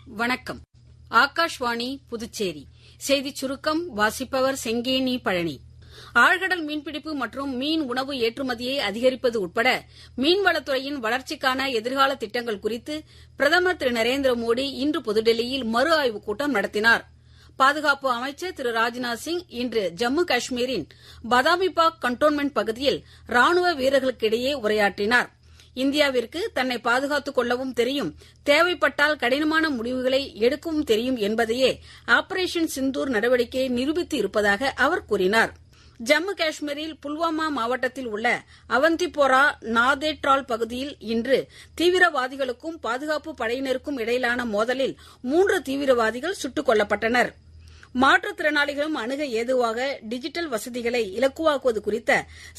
வணக்கம். ஆகாஷ்வாணி புதுச்சேரி செய்திச் சுருக்கம் வாசிப்பவர் செங்கேனி பழனி. ஆழ்கடல் மீன்பிடிப்பு மற்றும் மீன் உணவு ஏற்றுமதியை அதிகரிப்பது உட்பட மீன்வளத்துறையின் வளர்ச்சிக்கான எதிர்கால திட்டங்கள் குறித்து பிரதமர் திரு நரேந்திர மோடி இன்று புதுடெல்லியில் மறு ஆய்வுக் கூட்டம் நடத்தினார். பாதுகாப்பு அமைச்சர் திரு ராஜ்நாத் சிங் இன்று ஜம்மு காஷ்மீரின் பதாமிபாக் கண்டோன்மெண்ட் பகுதியில் ராணுவ வீரர்களுக்கிடையே உரையாற்றினார். இந்தியாவிற்கு தன்னை பாதுகாத்துக் கொள்ளவும் தெரியும், தேவைப்பட்டால் கடினமான முடிவுகளை எடுக்கவும் தெரியும் என்பதையே ஆபரேஷன் சிந்தூர் நடவடிக்கை நிரூபித்து இருப்பதாக அவர் கூறினார். ஜம்மு காஷ்மீரில் புல்வாமா மாவட்டத்தில் உள்ள அவந்திபோரா நாதேட்ரால் பகுதியில் இன்று தீவிரவாதிகளுக்கும் பாதுகாப்பு படையினருக்கும் இடையிலான மோதலில் 3 தீவிரவாதிகள் சுட்டுக் கொல்லப்பட்டனர். மாற்றுத்திறனாளிகளும் அணுக ஏதுவாக டிஜிட்டல் வசதிகளை இலக்குவாக்குவது குறித்த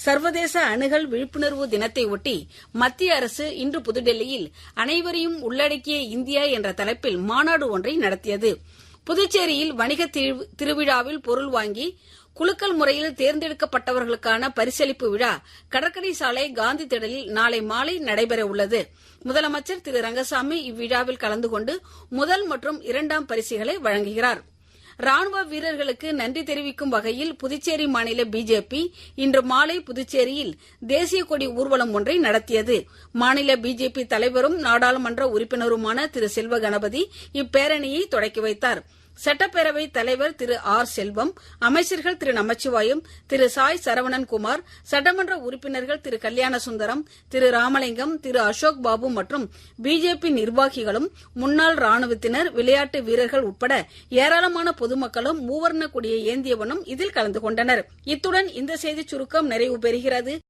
சர்வதேச அணுகல் விழிப்புணர்வு தினத்தை ஒட்டி மத்திய அரசு இன்று புதுடெல்லியில் அனைவரையும் உள்ளடக்கிய இந்தியா என்ற தலைப்பில் மாநாடு ஒன்றை நடத்தியது. புதுச்சேரியில் வணிக திருவிழாவில் பொருள் வாங்கி குலுக்கல் முறையில் தேர்ந்தெடுக்கப்பட்டவர்களுக்கான பரிசளிப்பு விழா கடற்கரை சாலை காந்தி திடலில் நாளை மாலை நடைபெறவுள்ளது. முதலமைச்சர் திரு ரங்கசாமி இவ்விழாவில் கலந்து கொண்டு முதல் மற்றும் 2ஆம் பரிசுகளை வழங்குகிறார். ராணுவ வீரர்களுக்கு நன்றி தெரிவிக்கும் வகையில் புதுச்சேரி மாநில பிஜேபி இன்று மாலை புதுச்சேரியில் தேசிய கொடி ஊர்வலம் ஒன்றை நடத்தியது. மாநில பிஜேபி தலைவரும் நாடாளுமன்ற உறுப்பினருமான திரு செல்வ கணபதி இப்பேரணியை தொடக்கி வைத்தார். சட்டப்பேரவைத் தலைவர் திரு ஆர் செல்வம், அமைச்சர்கள் திரு நமச்சிவாயம், திரு சாய் சரவணன்குமார், சட்டமன்ற உறுப்பினர்கள் திரு கல்யாணசுந்தரம், திரு ராமலிங்கம், திரு அசோக் பாபு மற்றும் பிஜேபி நிர்வாகிகளும், முன்னாள் ராணுவத்தினர், விளையாட்டு வீரர்கள் உட்பட ஏராளமான பொதுமக்களும் மூவர்ண கொடியை ஏந்திய வண்ணம் இதில் கலந்து கொண்டனர். இத்துடன் இந்த செய்திச் சுருக்கம் நிறைவு பெறுகிறது.